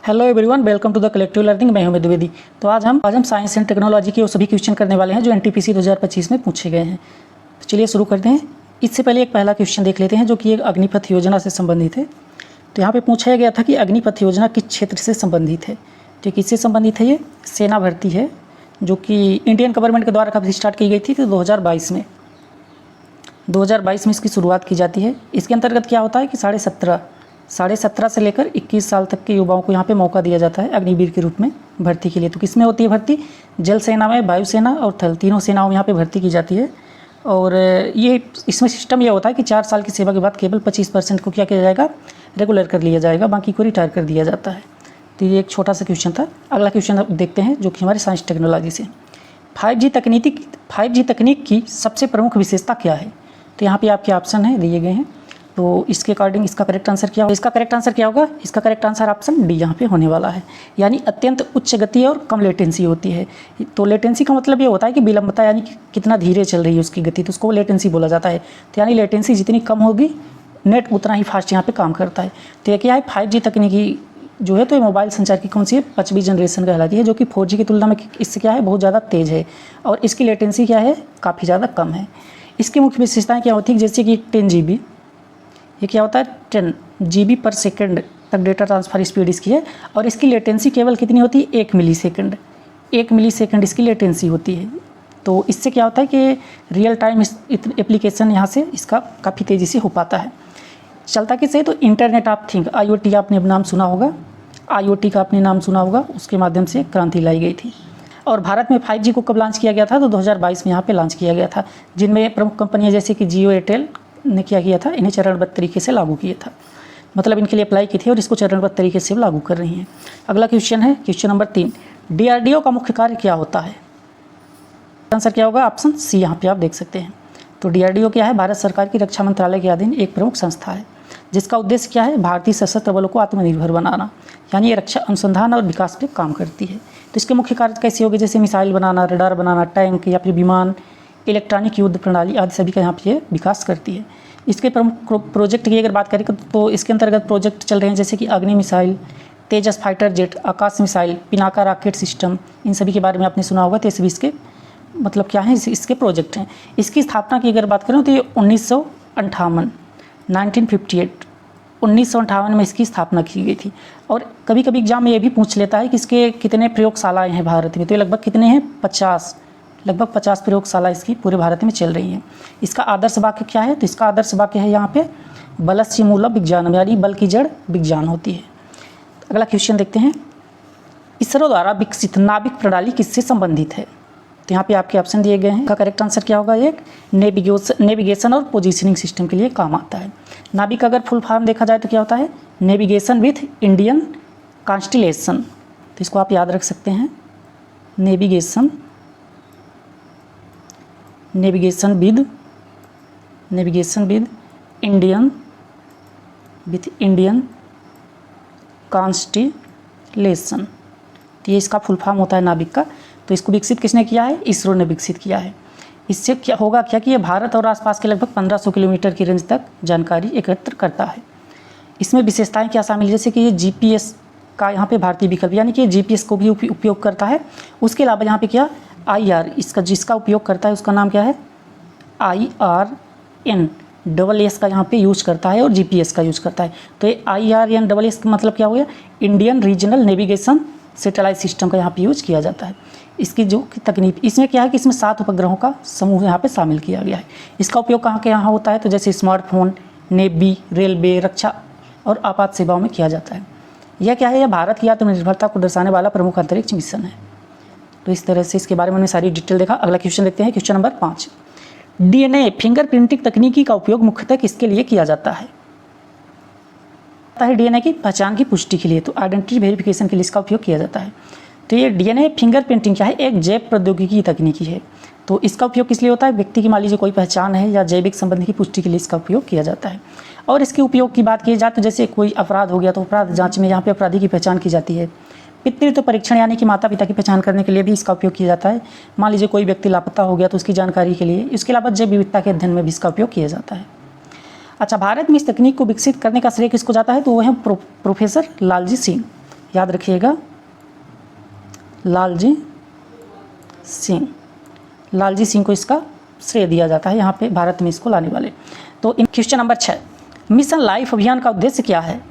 Hello everyone, welcome to the collective learning. मैं हूं द्विवेदी। तो आज हम साइंस एंड टेक्नोलॉजी के वो सभी क्वेश्चन करने वाले हैं जो एनटीपीसी 2025 में पूछे गए हैं। तो चलिए शुरू करते हैं। इससे पहले एक पहला क्वेश्चन देख लेते हैं जो कि एक अग्निपथ योजना से संबंधित है। तो यहाँ पे पूछा गया था कि अग्निपथ योजना किस क्षेत्र से संबंधित है। तो किससे संबंधित है? ये सेना भर्ती है जो कि इंडियन गवर्नमेंट के द्वारा कब स्टार्ट की गई थी? तो 2022 में इसकी शुरुआत की जाती है। इसके अंतर्गत क्या होता है कि 17.5 से लेकर 21 साल तक के युवाओं को यहाँ पे मौका दिया जाता है अग्निवीर के रूप में भर्ती के लिए। तो किस में होती है भर्ती? जल सेना में, वायुसेना और थल, तीनों सेनाओं में यहाँ पे भर्ती की जाती है। और ये इसमें सिस्टम यह होता है कि 4 साल की सेवा के बाद केवल 25% को क्या किया जाएगा? रेगुलर कर लिया जाएगा, बाकी को रिटायर कर दिया जाता है। तो ये एक छोटा सा क्वेश्चन था। अगला क्वेश्चन अब देखते हैं जो कि हमारे साइंस टेक्नोलॉजी से। 5G तकनीक की सबसे प्रमुख विशेषता क्या है? तो यहाँ पे आपके ऑप्शन है दिए गए हैं। तो इसके अकॉर्डिंग इसका करेक्ट आंसर क्या होगा? इसका करेक्ट आंसर ऑप्शन डी यहाँ पे होने वाला है। यानी अत्यंत उच्च गति और कम लेटेंसी होती है। तो लेटेंसी का मतलब ये होता है कि विलंबता, यानी कि कितना धीरे चल रही है उसकी गति, तो उसको लेटेंसी बोला जाता है। तो यानी लेटेंसी जितनी कम होगी, नेट उतना ही फास्ट यहाँ पे काम करता है। तो ये क्या है? 5G तकनीकी जो है तो ये मोबाइल संचार की कौन सी है? 5वीं जनरेशन कहलाती है, जो कि 4G की तुलना में इससे क्या है? बहुत ज़्यादा तेज़ है। और इसकी लेटेंसी क्या है? काफ़ी ज़्यादा कम है। इसकी मुख्य विशेषताएँ क्या होती है? जैसे कि 10 GB, ये क्या होता है? 10 GB पर सेकंड तक डेटा ट्रांसफ़र स्पीड इसकी है। और इसकी लेटेंसी केवल कितनी होती है? 1 मिलीसेकंड इसकी लेटेंसी होती है। तो इससे क्या होता है कि रियल टाइम एप्लीकेशन यहाँ से इसका काफ़ी तेज़ी से हो पाता है। चलता किससे? तो इंटरनेट ऑफ थिंग, IoT का आपने नाम सुना होगा, उसके माध्यम से क्रांति लाई गई थी। और भारत में 5G को कब लॉन्च किया गया था? तो 2022 में यहाँ पे लॉन्च किया गया था, जिनमें प्रमुख कंपनियाँ जैसे कि जियो, एयरटेल ने क्या किया था? इन्हें चरणबद्ध तरीके से लागू किया था। मतलब इनके लिए अप्लाई की थी और इसको चरणबद्ध तरीके से लागू कर रही हैं। अगला क्वेश्चन है क्वेश्चन नंबर 3। DRDO का मुख्य कार्य क्या होता है? आंसर क्या होगा? ऑप्शन सी यहाँ पे आप देख सकते हैं। तो DRDO क्या है? भारत सरकार की रक्षा मंत्रालय के अधीन एक प्रमुख संस्था है, जिसका उद्देश्य क्या है? भारतीय सशस्त्र बलों को आत्मनिर्भर बनाना। यानी ये रक्षा अनुसंधान और विकास पे काम करती है। तो इसके मुख्य कार्य कैसे होंगे? जैसे मिसाइल बनाना, रडार बनाना, टैंक या फिर विमान, इलेक्ट्रॉनिक युद्ध प्रणाली आदि सभी का यहाँ पे विकास करती है। इसके प्रमुख प्रोजेक्ट की अगर बात करें तो इसके अंतर्गत प्रोजेक्ट चल रहे हैं जैसे कि अग्नि मिसाइल, तेजस फाइटर जेट, आकाश मिसाइल, पिनाका रॉकेट सिस्टम, इन सभी के बारे में आपने सुना होगा। तो सभी इसके मतलब क्या है? इसके प्रोजेक्ट हैं। इसकी स्थापना की अगर बात करें तो ये 1958 में इसकी स्थापना की गई थी। और कभी कभी एग्जाम में ये भी पूछ लेता है कि इसके कितने प्रयोगशालाएँ हैं भारत में। तो ये लगभग कितने हैं? 50 प्रयोगशाला इसकी पूरे भारत में चल रही हैं। इसका आदर्श वाक्य क्या है? तो इसका आदर्श वाक्य है यहाँ पे बलस्य मूलम विज्ञानम, यानी बल की जड़ विज्ञान होती है। अगला क्वेश्चन देखते हैं। इसरो द्वारा विकसित नाभिक प्रणाली किससे संबंधित है? तो यहाँ पे आपके ऑप्शन दिए गए हैं। इसका करेक्ट आंसर क्या होगा? एक नेविगेशन और पोजिशनिंग सिस्टम के लिए काम आता है। नाभिक अगर फुल फॉर्म देखा जाए तो क्या होता है? Navigation with Indian constellation. तो इसको आप याद रख सकते हैं। Navigation with Indian constellation. तो ये इसका फुल फॉर्म होता है नाभिक का। तो इसको विकसित किसने किया है? इसरो ने विकसित किया है। इससे क्या होगा क्या कि ये भारत और आसपास के लगभग 1500 किलोमीटर की रेंज तक जानकारी एकत्र करता है। इसमें विशेषताएं क्या शामिल, जैसे कि ये GPS का यहाँ पे भारतीय विकल्प, यानी कि GPS को भी उपयोग करता है। उसके अलावा यहाँ पे क्या IR, जिसका उपयोग करता है उसका नाम क्या है? IRNSS का यहाँ पे यूज करता है और GPS का यूज करता है। तो ये IRNSS का मतलब क्या हो गया? Indian regional navigation satellite system का यहाँ पे यूज किया जाता है। इसकी जो तकनीक इसमें क्या है कि इसमें 7 उपग्रहों का समूह यहाँ पे शामिल किया गया है। इसका उपयोग कहाँ के यहाँ होता है? तो जैसे स्मार्टफोन, नेवी, रेलवे, रक्षा और आपात सेवाओं में किया जाता है। यह क्या है? यह भारत की आत्मनिर्भरता को दर्शाने वाला प्रमुख अंतरिक्ष मिशन है। तो इस तरह से इसके बारे में हमने सारी डिटेल देखा। अगला क्वेश्चन देखते हैं क्वेश्चन नंबर 5। DNA फिंगरप्रिंटिंग तकनीकी का उपयोग मुख्यतः किसके लिए किया जाता है? DNA की पहचान की पुष्टि के लिए, तो आइडेंटिटी वेरिफिकेशन के लिए इसका उपयोग किया जाता है। तो ये DNA फिंगरप्रिंटिंग क्या है? एक जैव प्रौद्योगिकी तकनीकी है। तो इसका उपयोग किस लिए होता है? व्यक्ति की मान लीजिए कोई पहचान है या जैविक संबंध की पुष्टि के लिए इसका उपयोग किया जाता है। और इसके उपयोग की बात की जाए तो जैसे कोई अपराध हो गया तो अपराध जांच में यहाँ पे अपराधी की पहचान की जाती है। पितृत्व परीक्षण यानी कि माता पिता की पहचान करने के लिए भी इसका उपयोग किया जाता है। मान लीजिए कोई व्यक्ति लापता हो गया तो उसकी जानकारी के लिए। इसके अलावा जैव विविधता के अध्ययन में भी इसका उपयोग किया जाता है। अच्छा, भारत में इस तकनीक को विकसित करने का श्रेय किसको जाता है? तो वो है प्रोफेसर लालजी सिंह, याद रखिएगा, लालजी सिंह। लालजी सिंह को इसका श्रेय दिया जाता है यहाँ पे भारत में इसको लाने वाले। तो क्वेश्चन नंबर 6, मिशन लाइफ अभियान का उद्देश्य क्या है?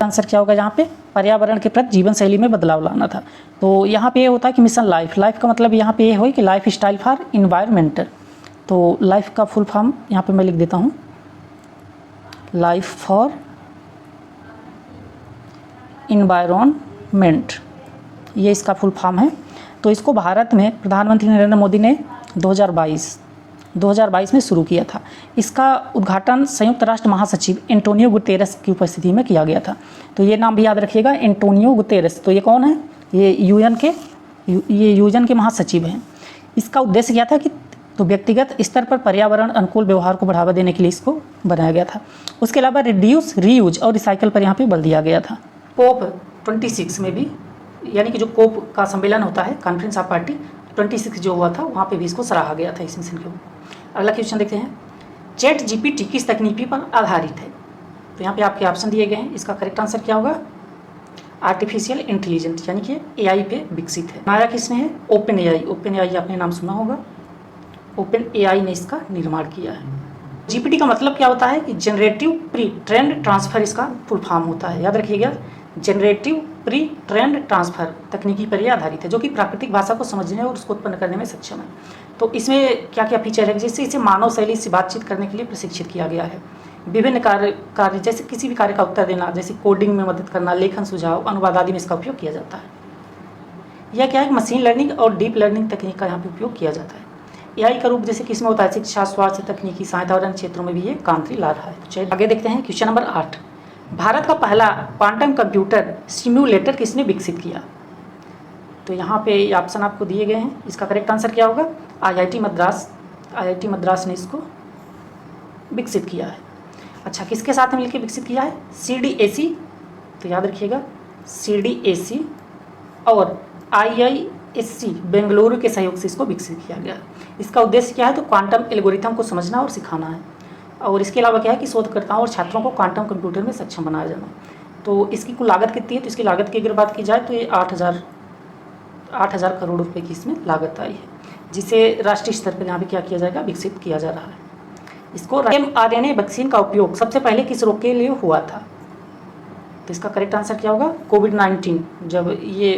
आंसर क्या होगा यहाँ पे? पर्यावरण के प्रति जीवन शैली में बदलाव लाना था। तो यहाँ पे ये होता है कि मिशन लाइफ, लाइफ का मतलब यहाँ पे ये हो कि लाइफ स्टाइल फॉर इन्वायरमेंटल। तो लाइफ का फुल फॉर्म यहाँ पे मैं लिख देता हूँ, लाइफ फॉर इन्वायरमेंट, ये इसका फुल फॉर्म है। तो इसको भारत में प्रधानमंत्री नरेंद्र मोदी ने 2022 में शुरू किया था। इसका उद्घाटन संयुक्त राष्ट्र महासचिव एंटोनियो गुतेरेस की उपस्थिति में किया गया था। तो ये नाम भी याद रखिएगा, एंटोनियो गुतेरेस। तो ये कौन है? ये यूएन के महासचिव हैं। इसका उद्देश्य क्या था कि तो व्यक्तिगत स्तर पर पर्यावरण अनुकूल व्यवहार को बढ़ावा देने के लिए इसको बनाया गया था। उसके अलावा रिड्यूस, रीयूज और रिसाइकल पर यहाँ पे बल दिया गया था। कोप 26 में भी, यानी कि जो कोप का सम्मेलन होता है, कॉन्फ्रेंस ऑफ पार्टी 26 जो हुआ था, वहाँ पे भी इसको सराहा गया था इस मिशन के ऊपर। अगला क्वेश्चन देखते हैं, चैट जीपीटी किस तकनीकी पर आधारित है? तो यहाँ पे आपके ऑप्शन दिए गए हैं, इसका करेक्ट आंसर क्या होगा? आर्टिफिशियल इंटेलिजेंस, यानी कि एआई पे विकसित है। बनाया किसने है? Open AI. ओपन एआई आपने नाम सुना होगा, ओपन एआई ने इसका निर्माण किया है। जीपीटी का मतलब क्या होता है कि जनरेटिव प्री ट्रेंड ट्रांसफर इसका फुल फॉर्म होता है। याद रखिएगा, जनरेटिव प्री ट्रेंड ट्रांसफर तकनीकी पर यह आधारित है, जो कि प्राकृतिक भाषा को समझने और उसको उत्पन्न करने में सक्षम है। तो इसमें क्या क्या फीचर है, जिससे इसे मानव शैली से बातचीत करने के लिए प्रशिक्षित किया गया है। विभिन्न कार्य जैसे किसी भी कार्य का उत्तर देना, जैसे कोडिंग में मदद करना, लेखन सुझाव, अनुवाद आदि में इसका उपयोग किया जाता है। यह क्या है, मशीन लर्निंग और डीप लर्निंग तकनीक का यहाँ पे उपयोग किया जाता है। एआई का रूप जैसे किसमें होता है? शिक्षा, स्वास्थ्य, तकनीकी सहायता और अन्य क्षेत्रों में भी ये क्रांति ला रहा है। तो चलिए आगे देखते हैं, क्वेश्चन नंबर 8, भारत का पहला क्वांटम कंप्यूटर सिम्युलेटर किसने विकसित किया? तो यहाँ पे ऑप्शन आपको दिए गए हैं, इसका करेक्ट आंसर क्या होगा? आईआईटी मद्रास ने इसको विकसित किया है। अच्छा, किसके साथ मिलकर विकसित किया है? सीडीएसी। तो याद रखिएगा, सीडीएसी और आईआईएससी बेंगलुरु के सहयोग से इसको विकसित किया गया। इसका उद्देश्य क्या है? तो क्वांटम एल्गोरिथम को समझना और सिखाना है। और इसके अलावा क्या है कि शोधकर्ताओं और छात्रों को क्वांटम कंप्यूटर में सक्षम बनाया जाना। तो इसकी कुल लागत कितनी है? तो इसकी लागत की अगर बात की जाए तो ये 8,000 करोड़ रुपए की इसमें लागत आई है, जिसे राष्ट्रीय स्तर पर यहाँ पे क्या किया जाएगा? विकसित किया जा रहा है। इसको mRNA वैक्सीन का उपयोग सबसे पहले किस रोग के लिए हुआ था? तो इसका करेक्ट आंसर क्या होगा? कोविड-19। जब ये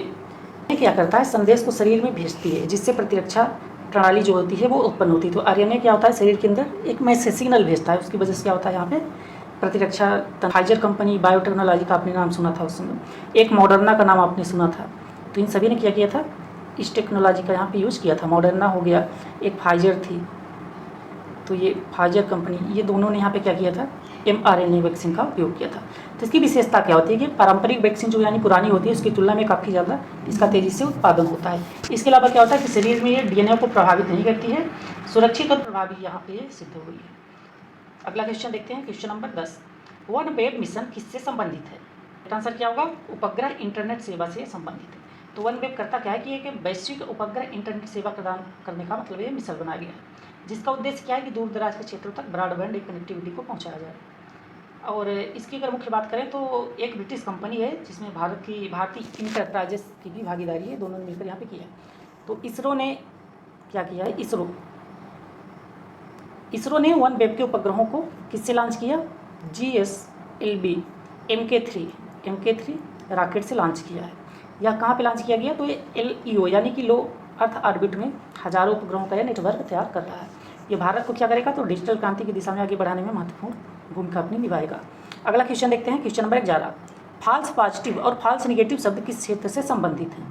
क्या करता है, संदेश को शरीर में भेजती है, जिससे प्रतिरक्षा प्रणाली जो होती है वो उत्पन्न होती है। तो आरएनए क्या होता है, शरीर के अंदर एक मैसेज सिग्नल भेजता है, उसकी वजह से क्या होता है यहाँ पे प्रतिरक्षा। फाइजर कंपनी, बायोटेक्नोलॉजी का आपने नाम सुना था उस समय, एक मॉडर्ना का नाम आपने सुना था। तो इन सभी ने क्या किया था? इस टेक्नोलॉजी का यहाँ पे यूज़ किया था। मॉडर्ना हो गया, एक फाइजर थी, तो ये फाइजर कंपनी, ये दोनों ने यहाँ पे क्या किया था? mRNA वैक्सीन का उपयोग किया था। तो इसकी विशेषता क्या होती है कि पारंपरिक वैक्सीन जो यानी पुरानी होती है उसकी तुलना में काफ़ी ज़्यादा इसका तेज़ी से उत्पादन होता है। इसके अलावा क्या होता है कि शरीर में ये डीएनए को प्रभावित नहीं करती है, सुरक्षित और प्रभावी यहाँ पे ये सिद्ध हुई है। अगला क्वेश्चन देखते हैं, question number 10, one web mission किससे संबंधित है? आंसर क्या होगा? उपग्रह इंटरनेट सेवा से संबंधित है। तो वन वेब करता क्या है कि एक वैश्विक उपग्रह इंटरनेट सेवा प्रदान करने का मतलब ये मिशन बनाया गया है, जिसका उद्देश्य क्या है कि दूर दराज के क्षेत्रों तक ब्रॉडबैंड कनेक्टिविटी को पहुंचाया जाए। और इसकी अगर मुख्य बात करें तो एक ब्रिटिश कंपनी है जिसमें भारतीय इंटरप्राइजेस की भी भागीदारी है, दोनों ने मिलकर यहाँ पे किया है। तो इसरो ने क्या किया है? इसरो ने वन वेब के उपग्रहों को किससे लॉन्च किया? GSLV MK3 रॉकेट से लॉन्च किया है। यह कहाँ पे लॉन्च किया गया? तो ये LEO यानी कि लो अर्थ ऑर्बिट में हजारों उपग्रहों का यह नेटवर्क तैयार कर रहा है। ये भारत को क्या करेगा? तो डिजिटल क्रांति की दिशा में आगे बढ़ाने में महत्वपूर्ण भूमिका अपनी निभाएगा। अगला क्वेश्चन देखते हैं, क्वेश्चन नंबर 11, फॉल्स पॉजिटिव और फॉल्स निगेटिव शब्द किस क्षेत्र से संबंधित हैं?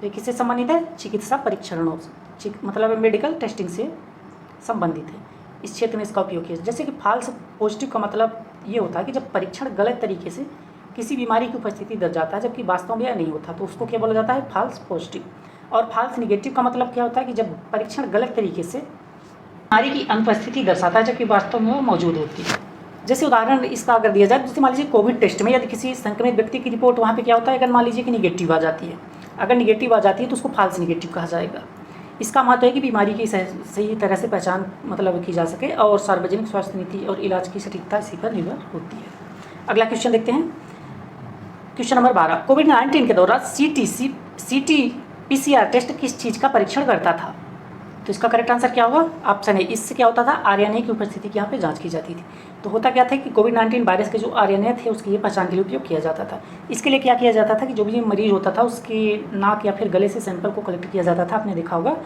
ये किससे संबंधित है? चिकित्सा परीक्षणों से, मतलब मेडिकल टेस्टिंग से संबंधित है। इस क्षेत्र में इसका उपयोग किया। जैसे कि फॉल्स पॉजिटिव का मतलब ये होता है कि जब परीक्षण गलत तरीके से किसी बीमारी की उपस्थिति दर्ज जाता है जबकि वास्तव में यह नहीं होता, तो उसको क्या बोला जाता है? False positive. और फॉल्स निगेटिव का मतलब क्या होता है कि जब परीक्षण गलत तरीके से बीमारी की अनुपस्थिति दर्शाता है जबकि वास्तव में वो मौजूद होती है। जैसे उदाहरण इसका अगर दिया जाए, जैसे मान लीजिए कोविड टेस्ट में यदि किसी संक्रमित व्यक्ति की रिपोर्ट वहाँ पे क्या होता है, अगर मान लीजिए कि निगेटिव आ जाती है, अगर निगेटिव आ जाती है तो उसको फॉल्स निगेटिव कहा जाएगा। इसका महत्व है कि बीमारी की सही तरह से पहचान मतलब की जा सके और सार्वजनिक स्वास्थ्य नीति और इलाज की सटीकता इसी पर निर्भर होती है। अगला क्वेश्चन देखते हैं, क्वेश्चन नंबर 12, कोविड-19 के दौरान सीटी पीसीआर टेस्ट किस चीज़ का परीक्षण करता था? तो इसका करेक्ट आंसर क्या होगा? ऑप्शन ए, इससे क्या होता था, आरएनए की उपस्थिति की यहाँ पे जांच की जाती थी। तो होता क्या था कि कोविड-19 वायरस के जो आरएनए थे उसकी ये पहचान के लिए उपयोग किया जाता था। इसके लिए क्या किया जाता था कि जो भी मरीज होता था उसकी नाक या फिर गले से सैंपल को कलेक्ट किया जाता था, आपने देखा होगा।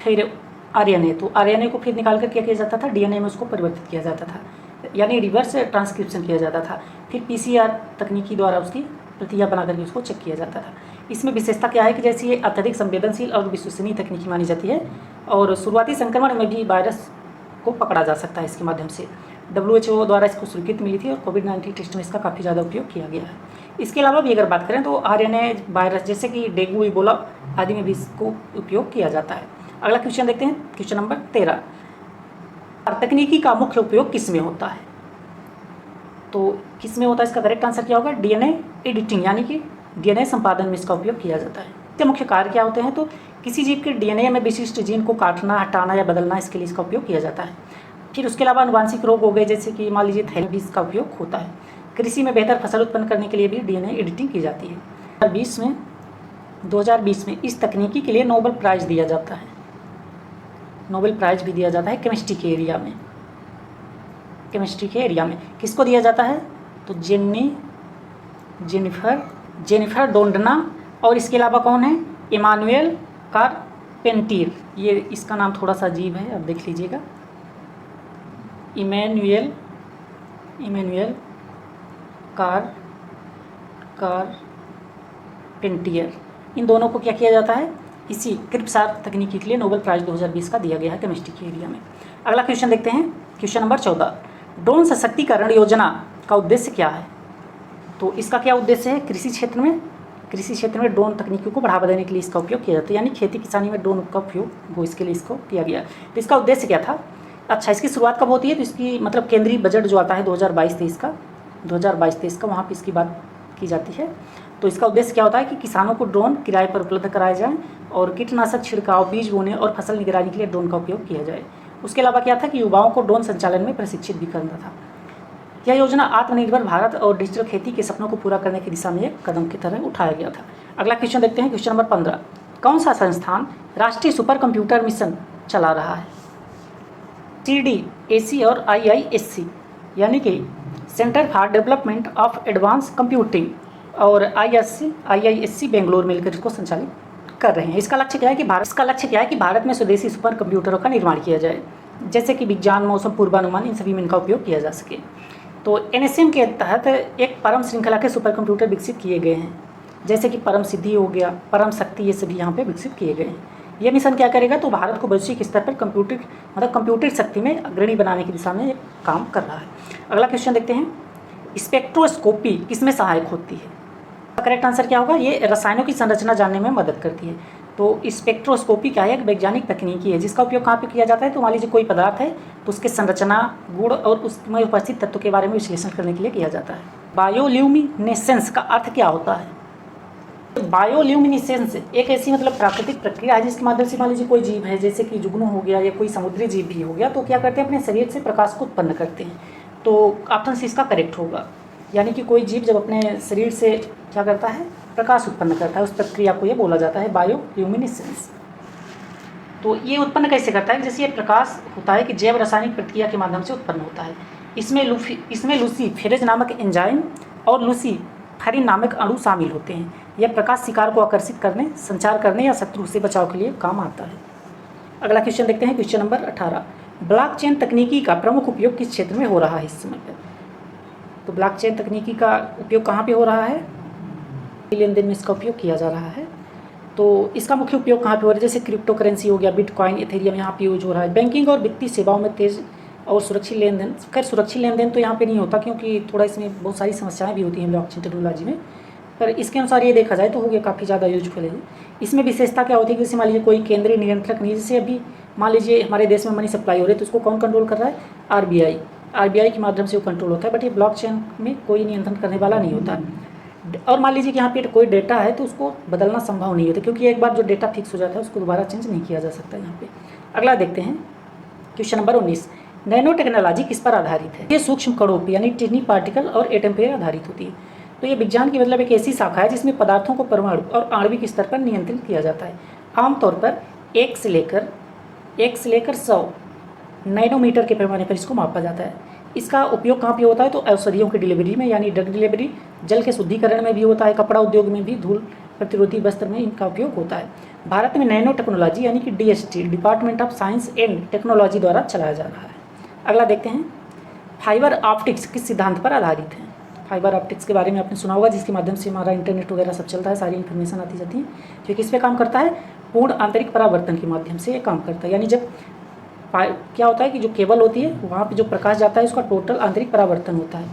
फिर आरएनए, तो आरएनए को फिर निकाल कर क्या किया जाता था, डीएनए में उसको परिवर्तित किया जाता था, यानी रिवर्स ट्रांसक्रिप्शन किया जाता था। फिर पीसीआर तकनीकी द्वारा उसकी प्रतियां बना करके उसको चेक किया जाता था। इसमें विशेषता क्या है कि जैसे ये अत्यधिक संवेदनशील और विश्वसनीय तकनीकी मानी जाती है और शुरुआती संक्रमण में भी वायरस को पकड़ा जा सकता है इसके माध्यम से। WHO द्वारा इसको स्वीकृति मिली थी और कोविड-19 टेस्ट में इसका काफ़ी ज़्यादा उपयोग किया गया है। इसके अलावा भी अगर बात करें तो आरएनए वायरस जैसे कि डेंगू, इबोला आदि में भी इसको उपयोग किया जाता है। अगला क्वेश्चन देखते हैं, क्वेश्चन नंबर 13, तकनीकी का मुख्य उपयोग किस में होता है? तो किस में होता है, इसका करेक्ट आंसर क्या होगा? डीएनए एडिटिंग, यानी कि डीएनए संपादन में इसका उपयोग किया जाता है। इसके मुख्य कार्य क्या होते हैं? तो किसी जीव के डीएनए में विशिष्ट जीन को काटना, हटाना या बदलना, इसके लिए इसका उपयोग किया जाता है। फिर उसके अलावा अनुवांशिक रोग हो गए, जैसे कि मान लीजिए थैलेसीमिया, भी इसका उपयोग होता है। कृषि में बेहतर फसल उत्पन्न करने के लिए भी डीएनए एडिटिंग की जाती है। 2020 में इस तकनीकी के लिए नोबेल प्राइज़ दिया जाता है। नोबेल प्राइज़ भी दिया जाता है केमिस्ट्री के एरिया में। किसको दिया जाता है? तो जेनिफर डोंडना, और इसके अलावा कौन है? इमानुएल कारपेंटियर। ये इसका नाम थोड़ा सा अजीब है, आप देख लीजिएगा। इमैनुएल कारपेंटियर, इन दोनों को क्या किया जाता है? इसी क्रिप्सार तकनीकी के लिए नोबेल प्राइज़ 2020 का दिया गया है केमिस्ट्री के एरिया में। अगला क्वेश्चन देखते हैं, क्वेश्चन नंबर 14, ड्रोन सशक्तिकरण योजना का उद्देश्य क्या है? तो इसका क्या उद्देश्य है? कृषि क्षेत्र में ड्रोन तकनीकों को बढ़ावा देने के लिए इसका उपयोग किया जाता है, यानी खेती किसानी में ड्रोन का उपयोग वो इसके लिए इसको किया गया। तो इसका उद्देश्य क्या था? अच्छा, इसकी शुरुआत कब होती है? तो इसकी मतलब केंद्रीय बजट जो आता है 2022-23 का, वहाँ पर इसकी बात की जाती है। तो इसका उद्देश्य क्या होता है कि किसानों को ड्रोन किराए पर उपलब्ध कराए जाएँ और कीटनाशक छिड़काव, बीज बोने और फसल निगरानी के लिए ड्रोन का उपयोग किया जाए। उसके अलावा क्या था कि युवाओं को ड्रोन संचालन में प्रशिक्षित भी करना था। यह योजना आत्मनिर्भर भारत और डिजिटल खेती के सपनों को पूरा करने की दिशा में एक कदम की तरह उठाया गया था। अगला क्वेश्चन देखते हैं, क्वेश्चन नंबर 15, कौन सा संस्थान राष्ट्रीय सुपर कंप्यूटर मिशन चला रहा है? CDAC और IISC, यानी कि centre for development of advance computing और IISC बेंगलोर मिलकर इसको संचालित कर रहे हैं। इसका लक्ष्य क्या है कि भारत में स्वदेशी सुपर कंप्यूटरों का निर्माण किया जाए, जैसे कि विज्ञान, मौसम पूर्वानुमान, इन सभी में इनका उपयोग किया जा सके। तो NSM के तहत एक परम श्रृंखला के सुपर कंप्यूटर विकसित किए गए हैं, जैसे कि परम सिद्धि हो गया, परम शक्ति, ये सभी यहाँ पे विकसित किए गए हैं। ये मिशन क्या करेगा? तो भारत को वैश्विक स्तर पर कंप्यूटर शक्ति में अग्रणी बनाने की दिशा में एक काम कर रहा है। अगला क्वेश्चन देखते हैं, स्पेक्ट्रोस्कोपी किसमें सहायक होती है? करेक्ट आंसर क्या होगा? ये रसायनों की संरचना जानने में मदद करती है। तो स्पेक्ट्रोस्कोपी क्या है? एक वैज्ञानिक तकनीकी है जिसका उपयोग कहाँ पे किया जाता है? तो मान लीजिए कोई पदार्थ है तो उसके संरचना, गुण और उसमें उपस्थित तत्व के बारे में विश्लेषण करने के लिए किया जाता है। बायोल्यूमिनेसेंस का अर्थ क्या होता है? बायोल्यूमिनेसेंस एक ऐसी प्राकृतिक प्रक्रिया है जिसके माध्यम से मान लीजिए कोई जीव है, जैसे कि जुगनू हो गया या कोई समुद्री जीव भी हो गया, तो क्या करते हैं? अपने शरीर से प्रकाश को उत्पन्न करते हैं। तो ऑप्शन सी इसका करेक्ट होगा, यानी कि कोई जीव जब अपने शरीर से क्या करता है? प्रकाश उत्पन्न करता है, उस प्रक्रिया को ये बोला जाता है बायोल्यूमिनेसेंस। तो ये उत्पन्न कैसे करता है? जैसे ये प्रकाश होता है कि जैव रासायनिक प्रक्रिया के माध्यम से उत्पन्न होता है। इसमें लूसीफेरेज नामक एंजाइम और लूसीफेरिन नामक अणु शामिल होते हैं। यह प्रकाश शिकार को आकर्षित करने, संचार करने या शत्रु से बचाव के लिए काम आता है। अगला क्वेश्चन देखते हैं, क्वेश्चन नंबर 18, ब्लॉकचेन तकनीकी का प्रमुख उपयोग किस क्षेत्र में हो रहा है इस समय पर? तो ब्लॉकचेन तकनीकी का उपयोग कहाँ पे हो रहा है? लेन देन में इसका उपयोग किया जा रहा है। तो इसका मुख्य उपयोग कहाँ पे हो रहा है? जैसे क्रिप्टो करेंसी हो गया, बिटकॉइन, इथेरियम, यहाँ पे यूज हो रहा है। बैंकिंग और वित्तीय सेवाओं में तेज और सुरक्षित लेन देन, खैर सुरक्षित लेन देन तो यहाँ पे नहीं होता, क्योंकि थोड़ा इसमें बहुत सारी समस्याएं भी होती हैं ब्लॉकचेन टेक्नोलॉजी में, पर इसके अनुसार ये देखा जाए तो हो गया काफ़ी ज़्यादा यूजफुल है। इसमें विशेषता क्या होती है कि जैसे मान लीजिए कोई केंद्रीय नियंत्रक नहीं, जैसे अभी मान लीजिए हमारे देश में मनी सप्लाई हो रही है तो उसको कौन कंट्रोल कर रहा है? RBI के माध्यम से वो कंट्रोल होता है। बट ये ब्लॉकचेन में कोई नियंत्रण करने वाला नहीं होता। और मान लीजिए कि यहाँ पे कोई डेटा है तो उसको बदलना संभव नहीं होता, क्योंकि एक बार जो डेटा फिक्स हो जाता है उसको दोबारा चेंज नहीं किया जा सकता यहाँ पे। अगला देखते हैं, क्वेश्चन नंबर 19, नैनो टेक्नोलॉजी किस पर आधारित है? ये सूक्ष्म कणों पर यानी टिनी पार्टिकल और एटम पर आधारित होती है। तो ये विज्ञान की मतलब एक ऐसी शाखा है जिसमें पदार्थों को परमाणु और आणविक स्तर पर नियंत्रित किया जाता है। आमतौर पर 1 से लेकर 100 नैनोमीटर के पैमाने पर इसको मापा जाता है। इसका उपयोग कहाँ पे होता है? तो औषधियों की डिलीवरी में, यानी ड्रग डिलीवरी, जल के शुद्धिकरण में भी होता है, कपड़ा उद्योग में भी, धूल प्रतिरोधी वस्त्र में इनका उपयोग होता है। भारत में नैनो टेक्नोलॉजी यानी कि DST, department of science and technology द्वारा चलाया जा रहा है। अगला देखते हैं, फाइबर ऑप्टिक्स किस सिद्धांत पर आधारित है? फाइबर ऑप्टिक्स के बारे में आपने सुना होगा, जिसके माध्यम से हमारा इंटरनेट वगैरह सब चलता है, सारी इन्फॉर्मेशन आती जाती है। तो किस पे काम करता है? पूर्ण आंतरिक परावर्तन के माध्यम से ये काम करता है। यानी जब क्या होता है कि जो केबल होती है वहाँ पे जो प्रकाश जाता है उसका टोटल आंतरिक परावर्तन होता है,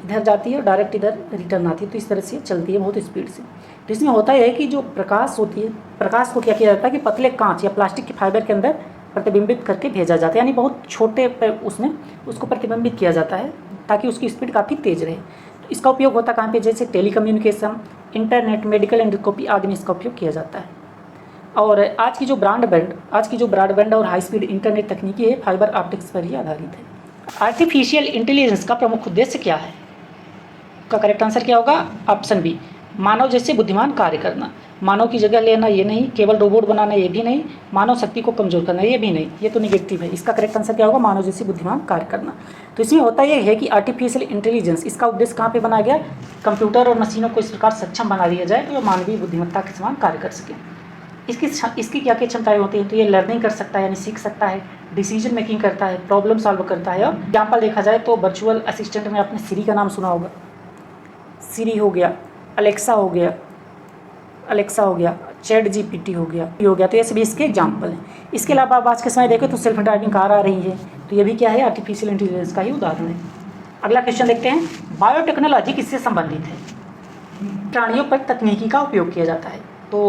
इधर जाती है और डायरेक्ट इधर रिटर्न आती है, तो इस तरह से चलती है बहुत स्पीड से। तो इसमें होता है कि जो प्रकाश होती है, प्रकाश को क्या किया जाता है कि पतले कांच या प्लास्टिक के फाइबर के अंदर प्रतिबिंबित करके भेजा जाता है, यानी बहुत छोटे उसमें उसको प्रतिबिंबित किया जाता है ताकि उसकी स्पीड काफ़ी तेज़ रहे। तो इसका उपयोग होता है कहाँ पे? जैसे टेलीकम्युनिकेशन, इंटरनेट, मेडिकल एंडोस्कोपी आदि में इसका उपयोग किया जाता है। और आज की जो ब्रॉडबैंड और हाई स्पीड इंटरनेट तकनीकी है, फाइबर ऑप्टिक्स पर ही आधारित है। आर्टिफिशियल इंटेलिजेंस का प्रमुख उद्देश्य क्या है? का करेक्ट आंसर क्या होगा? ऑप्शन बी, मानव जैसे बुद्धिमान कार्य करना। मानव की जगह लेना ये नहीं, केवल रोबोट बनाना ये भी नहीं, मानव शक्ति को कमजोर करना ये भी नहीं, ये तो निगेटिव है। इसका करेक्ट आंसर क्या होगा? मानव जैसे बुद्धिमान कार्य करना। तो इसमें होता यह है कि आर्टिफिशियल इंटेलिजेंस, इसका उद्देश्य कहाँ पे बनाया गया? कंप्यूटर और मशीनों को इस प्रकार सक्षम बना दिया जाए तो मानवीय बुद्धिमत्ता के समान कार्य कर सके। इसकी क्या क्या क्षमताएं होती हैं? तो ये लर्निंग कर सकता है, यानी सीख सकता है, डिसीजन मेकिंग करता है, प्रॉब्लम सॉल्व करता है। और एग्जाम्पल देखा जाए तो वर्चुअल असिस्टेंट में आपने सिरी का नाम सुना होगा, सिरी हो गया, अलेक्सा हो गया, चैट GPT हो गया, तो ये सभी इसके एग्जाम्पल हैं। इसके अलावा आप आज के समय देखें तो सेल्फ ड्राइविंग कार आ रही है, तो ये भी क्या है? आर्टिफिशियल इंटेलिजेंस का ही उदाहरण है। अगला क्वेश्चन देखते हैं, बायोटेक्नोलॉजी किससे संबंधित है? प्राणियों पर तकनीकी का उपयोग किया जाता है। तो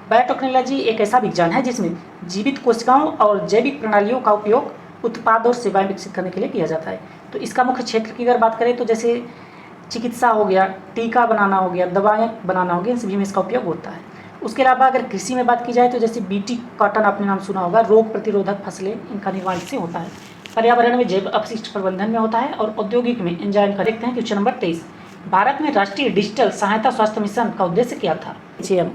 बायोटेक्नोलॉजी एक ऐसा विज्ञान है जिसमें जीवित कोशिकाओं और जैविक प्रणालियों का उपयोग उत्पाद और सेवाएं विकसित करने के लिए किया जाता है। तो इसका मुख्य क्षेत्र की अगर बात करें तो जैसे चिकित्सा हो गया, टीका बनाना हो गया, दवाएं बनाना हो गया, इन सभी में इसका उपयोग होता है। उसके अलावा अगर कृषि में बात की जाए तो जैसे BT कॉटन आपने नाम सुना होगा, रोग प्रतिरोधक फसलें, इनका निर्माण इससे होता है। पर्यावरण में जैव अपशिष्ट प्रबंधन में होता है और औद्योगिक में एंजाइम का। देखते हैं क्वेश्चन नंबर 23, भारत में राष्ट्रीय डिजिटल सहायता स्वास्थ्य मिशन का उद्देश्य क्या था? JM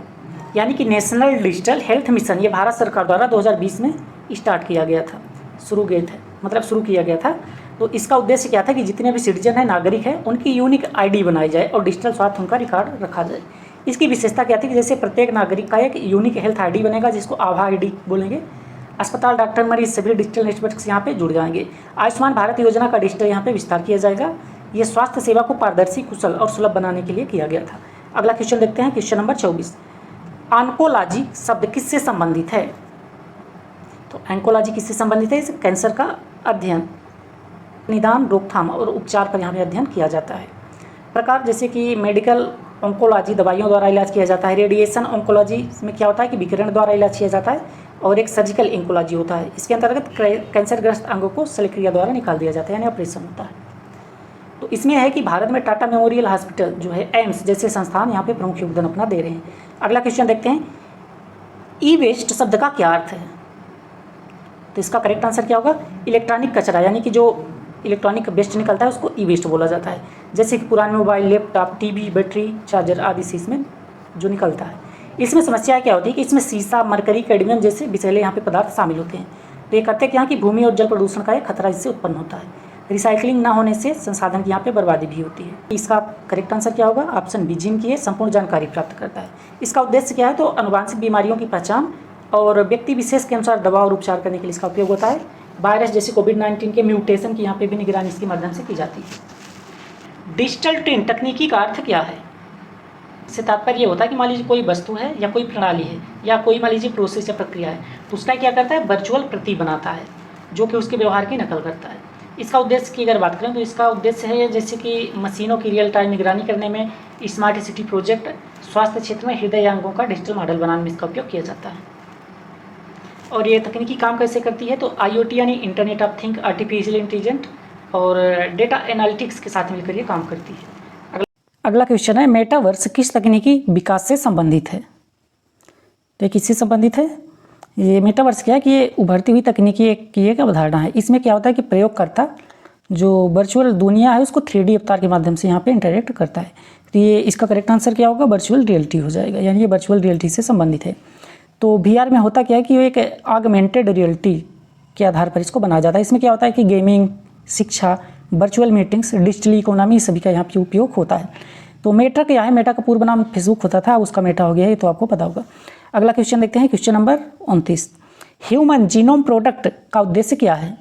यानी कि नेशनल डिजिटल हेल्थ मिशन, ये भारत सरकार द्वारा 2020 में स्टार्ट किया गया था, शुरू किया गया था। तो इसका उद्देश्य क्या था कि जितने भी सिटीजन हैं, नागरिक हैं, उनकी यूनिक ID बनाई जाए और डिजिटल स्वास्थ्य उनका रिकॉर्ड रखा जाए। इसकी विशेषता क्या थी कि जैसे प्रत्येक नागरिक का एक यूनिक हेल्थ ID बनेगा, जिसको आभा ID बोलेंगे। अस्पताल, डॉक्टर, मरीज सभी डिजिटल नेटवर्क यहाँ पे जुड़ जाएंगे। आयुष्मान भारत योजना का डिजिटल यहाँ पे विस्तार किया जाएगा। ये स्वास्थ्य सेवा को पारदर्शी, कुशल और सुलभ बनाने के लिए किया गया था। अगला क्वेश्चन देखते हैं, क्वेश्चन नंबर 24, ऑन्कोलॉजी शब्द किससे संबंधित है? तो ऑन्कोलॉजी किससे संबंधित है? कैंसर का अध्ययन, निदान, रोकथाम और उपचार पर यहाँ पे अध्ययन किया जाता है। प्रकार जैसे कि मेडिकल ऑन्कोलॉजी, दवाइयों द्वारा इलाज किया जाता है। रेडिएशन ऑन्कोलॉजी में क्या होता है कि विकिरण द्वारा इलाज किया जाता है। और एक सर्जिकल ऑन्कोलॉजी होता है, इसके अंतर्गत कैंसरग्रस्त अंगों को शल्यक्रिया द्वारा निकाल दिया जाता है, यानी ऑपरेशन होता है। तो इसमें है कि भारत में टाटा मेमोरियल हॉस्पिटल जो है, एम्स जैसे संस्थान यहाँ पे प्रमुख योगदान अपना दे रहे हैं। अगला क्वेश्चन देखते हैं, ई वेस्ट शब्द का क्या अर्थ है? तो इसका करेक्ट आंसर क्या होगा? इलेक्ट्रॉनिक कचरा, यानी कि जो इलेक्ट्रॉनिक वेस्ट निकलता है उसको ई वेस्ट बोला जाता है। जैसे कि पुराने mobile, laptop, TV, battery, charger आदि से इसमें जो निकलता है। इसमें समस्या क्या होती है कि इसमें सीसा, मरकरी, कैडमियम जैसे विषैले यहाँ पे पदार्थ शामिल होते हैं। तो ये करते क्या कि भूमि और जल प्रदूषण का एक खतरा इससे उत्पन्न होता है। रिसाइकलिंग ना होने से संसाधन की यहाँ पे बर्बादी भी होती है। इसका करेक्ट आंसर क्या होगा? ऑप्शन बी, जिम की संपूर्ण जानकारी प्राप्त करता है। इसका उद्देश्य क्या है? तो अनुवांशिक बीमारियों की पहचान और व्यक्ति विशेष के अनुसार दवा और उपचार करने के लिए इसका उपयोग होता है। वायरस जैसे कोविड-19 के म्यूटेशन की यहाँ पे भी निगरानी इसके माध्यम से की जाती है। डिजिटल ट्विन तकनीकी का अर्थ क्या है? इससे तात्पर्य ये होता है कि मान लीजिए कोई वस्तु है या कोई प्रणाली है या कोई मान लीजिए प्रोसेस या प्रक्रिया है, तो उसका क्या करता है? वर्चुअल प्रति बनाता है जो कि उसके व्यवहार की नकल करता है। इसका उद्देश्य की अगर बात करें तो इसका उद्देश्य है जैसे कि मशीनों की रियल टाइम निगरानी करने में, स्मार्ट सिटी प्रोजेक्ट, स्वास्थ्य क्षेत्र में हृदय अंगों का डिजिटल मॉडल बनाने में इसका उपयोग किया जाता है। और ये तकनीकी काम कैसे करती है? तो IoT यानी internet of thing, artificial intelligent और डेटा एनालिटिक्स के साथ मिलकर ये काम करती है। अगला क्वेश्चन है, मेटावर्स किस तकनीकी विकास से संबंधित है? तो ये किससे संबंधित है? ये मेटावर्स क्या है कि ये उभरती हुई तकनीकी की एक अवधारणा है। इसमें क्या होता है कि प्रयोगकर्ता जो वर्चुअल दुनिया है उसको 3D अवतार के माध्यम से यहाँ पे इंटरेक्ट करता है। तो ये इसका करेक्ट आंसर क्या होगा, वर्चुअल रियलिटी हो जाएगा, यानी ये वर्चुअल रियलिटी से संबंधित है। तो VR में होता क्या है कि ये एक ऑगमेंटेड रियलिटी के आधार पर इसको बनाया जाता है। इसमें क्या होता है कि गेमिंग, शिक्षा, वर्चुअल मीटिंग्स, डिजिटल इकोनॉमी सभी का यहाँ पे उपयोग होता है। तो मेटा क्या है, मेटा का पूर्व नाम फेसबुक होता था, उसका मेटा हो गया है, तो आपको पता होगा। अगला क्वेश्चन देखते हैं, question number 29। Human genome product का उद्देश्य क्या है?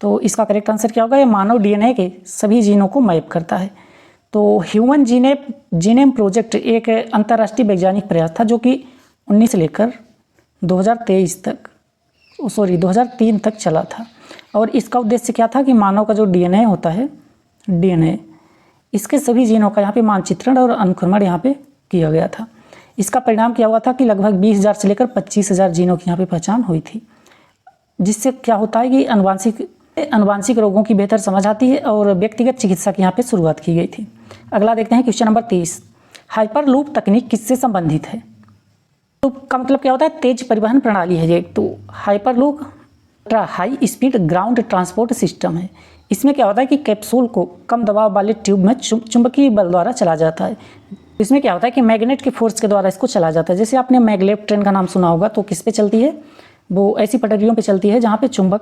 तो इसका करेक्ट आंसर क्या होगा, ये मानव DNA के सभी जीनों को मैप करता है। तो ह्यूमन जीनोम प्रोजेक्ट एक अंतर्राष्ट्रीय वैज्ञानिक प्रयास था जो कि 19 से लेकर 2023 तक 2003 तक चला था। और इसका उद्देश्य क्या था कि मानव का जो DNA होता है, DNA, इसके सभी जीनों का यहाँ पे मानचित्रण और अनुक्रमण यहाँ पे किया गया था। इसका परिणाम क्या हुआ था कि लगभग 20,000 से लेकर 25,000 जीनों की यहाँ पे पहचान हुई थी, जिससे क्या होता है कि अनुवांशिक रोगों की बेहतर समझ आती है और व्यक्तिगत चिकित्सा की यहाँ पे शुरुआत की गई थी। अगला देखते हैं क्वेश्चन नंबर 30। हाइपरलूप तकनीक किससे संबंधित है? तो का मतलब क्या होता है, तेज परिवहन प्रणाली है ये। तो hyperloop high speed ground transport system है। इसमें क्या होता है कि कैप्सूल को कम दबाव वाले ट्यूब में चुंबकीय बल द्वारा चला जाता है। इसमें क्या होता है कि मैग्नेट के फोर्स के द्वारा इसको चला जाता है। जैसे आपने मैग्लेव ट्रेन का नाम सुना होगा, तो किस पे चलती है, वो ऐसी पटरियों पे चलती है जहाँ पे चुंबक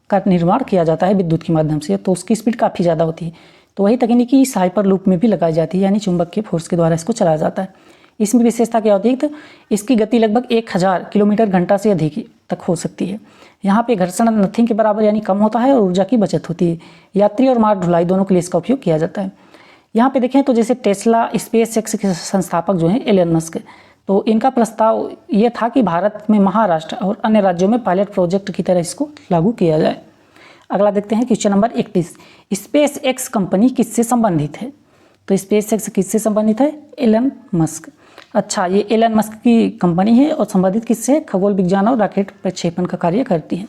का निर्माण किया जाता है विद्युत के माध्यम से, तो उसकी स्पीड काफ़ी ज़्यादा होती है। तो वही तकनीकी इस हाइपर लूप में भी लगाई जाती है, यानी चुंबक के फोर्स के द्वारा इसको चलाया जाता है। इसमें विशेषता क्या होती है, तो इसकी गति लगभग 1000 किलोमीटर घंटा से अधिक तक हो सकती है। यहाँ पे घर्षण नथिंग के बराबर यानी कम होता है और ऊर्जा की बचत होती है। यात्री और माल ढुलाई दोनों के लिए इसका उपयोग किया जाता है। यहाँ पे देखें तो जैसे टेस्ला, SpaceX के संस्थापक जो हैं एलन मस्क, तो इनका प्रस्ताव ये था कि भारत में महाराष्ट्र और अन्य राज्यों में पायलट प्रोजेक्ट की तरह इसको लागू किया जाए। अगला देखते हैं क्वेश्चन नंबर 31। SpaceX कंपनी किससे संबंधित है? तो SpaceX किससे संबंधित है? Elon Musk. अच्छा, ये एलन मस्क की कंपनी है और संबंधित किससे? खगोल विज्ञान और रॉकेट प्रक्षेपण का कार्य करती है।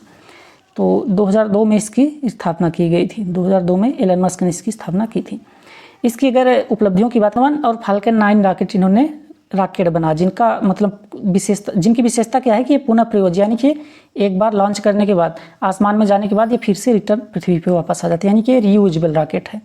तो 2002 में इसकी स्थापना की गई थी। 2002 में एलन मस्क ने इसकी स्थापना की थी। इसकी अगर उपलब्धियों की बात करें, और फाल्कन 9 रॉकेट इन्होंने रॉकेट बना, जिनका मतलब जिनकी विशेषता क्या है कि ये पुनः प्रयोग, यानी कि एक बार लॉन्च करने के बाद, आसमान में जाने के बाद ये फिर से रिटर्न पृथ्वी पे वापस आ जाती है, यानी कि रियूजेबल रॉकेट है।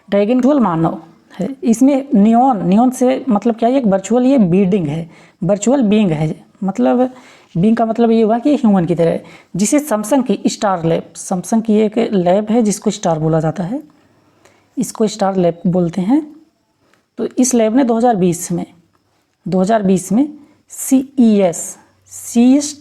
ड्रैगन टूल मानव है। इसमें नियॉन से मतलब क्या है, एक वर्चुअल ये बीडिंग है, वर्चुअल बीइंग है। मतलब बीइंग का मतलब ये हुआ कि ह्यूमन की तरह है, जिसे सैमसंग की स्टार लैब, सैमसंग की एक लैब है जिसको स्टार बोला जाता है, इसको स्टार लैब बोलते हैं। तो इस लैब ने 2020 में CES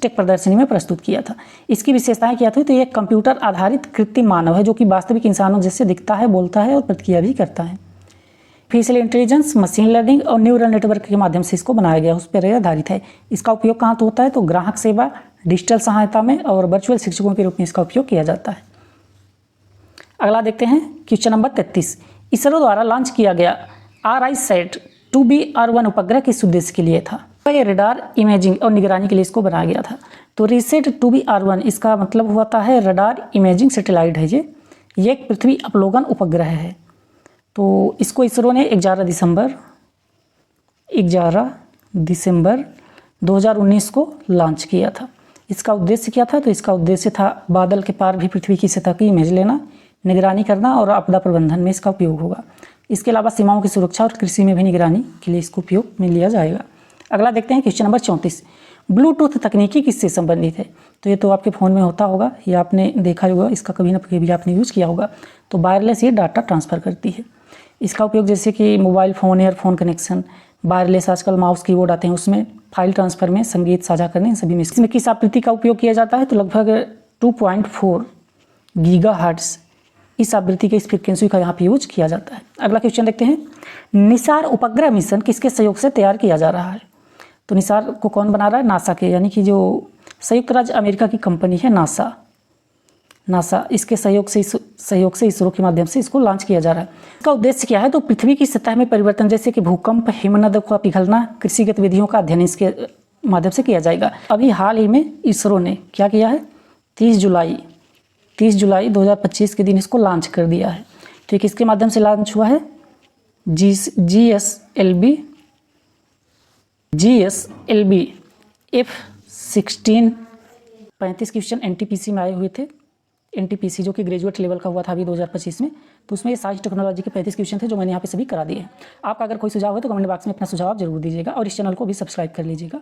टेक प्रदर्शनी में प्रस्तुत किया था। इसकी विशेषताएं क्या थी, तो ये कंप्यूटर आधारित कृत्रिम मानव है जो कि वास्तविक इंसानों जैसे दिखता है, बोलता है और प्रतिक्रिया भी करता है। आर्टिफिशियल इंटेलिजेंस, मशीन लर्निंग और न्यूरल नेटवर्क के माध्यम से इसको बनाया गया, उस पर आधारित है। इसका उपयोग कहाँ तो होता है, तो ग्राहक सेवा, डिजिटल सहायता में और वर्चुअल शिक्षकों के रूप में इसका उपयोग किया जाता है। अगला देखते हैं क्वेश्चन नंबर 33। इसरो द्वारा लॉन्च किया गया RISAT 2B-R1 उपग्रह किस उद्देश्य के लिए था? ये रडार इमेजिंग और निगरानी के लिए इसको बनाया गया था। तो RISAT 2B-R1 इसका मतलब होता है रडार इमेजिंग सैटेलाइट है। ये एक पृथ्वी अवलोकन उपग्रह है। तो इसको इसरो ने 11 दिसंबर 2019 को लॉन्च किया था। इसका उद्देश्य क्या था, तो इसका उद्देश्य था बादल के पार भी पृथ्वी की सतह की इमेज लेना, निगरानी करना और आपदा प्रबंधन में इसका उपयोग होगा। इसके अलावा सीमाओं की सुरक्षा और कृषि में भी निगरानी के लिए इसको उपयोग में लिया जाएगा। अगला देखते हैं क्वेश्चन नंबर 34। ब्लूटूथ तकनीकी किससे संबंधित है? तो ये तो आपके फ़ोन में होता होगा या आपने देखा होगा, इसका कभी ना कभी आपने यूज़ किया होगा। तो वायरलेस ये डाटा ट्रांसफ़र करती है। इसका उपयोग जैसे कि mobile phone, earphone connection, wireless आजकल माउस कीबोर्ड आते हैं उसमें, फाइल ट्रांसफ़र में, संगीत साझा करने, इन सभी में। इसमें किस आवृत्ति का उपयोग किया जाता है, तो लगभग 2.4 गीगाहर्ट्ज़ इस आवृत्ति के, इस फ्रीक्वेंसी का यहाँ पे यूज किया जाता है। अगला क्वेश्चन देखते हैं। निसार उपग्रह मिशन किसके सहयोग से तैयार किया जा रहा है? तो निसार को कौन बना रहा है? नासा के, यानी कि जो संयुक्त राज्य अमेरिका की कंपनी है नासा, इसके सहयोग से इसरो के माध्यम से इसको लॉन्च किया जा रहा है। इसका उद्देश्य क्या है, तो पृथ्वी की सतह में परिवर्तन जैसे कि भूकंप, हिमनद का पिघलना, कृषि गतिविधियों का अध्ययन इसके माध्यम से किया जाएगा। अभी हाल ही में इसरो ने क्या किया है, 30 जुलाई 2025 के दिन इसको लॉन्च कर दिया है। तो किसके माध्यम से लॉन्च हुआ है? GSLV F-16 35 क्वेश्चन NTPC में आए हुए थे। NTPC जो कि ग्रेजुएट लेवल का हुआ था अभी 2025 में, तो उसमें ये साइंस टेक्नोलॉजी के 35 क्वेश्चन थे जो मैंने यहाँ पे सभी करा दिए हैं। आपका अगर कोई सुझाव है तो कमेंट बॉक्स में अपना सुझाव जरूर दीजिएगा और इस चैनल को भी सब्सक्राइब कर लीजिएगा।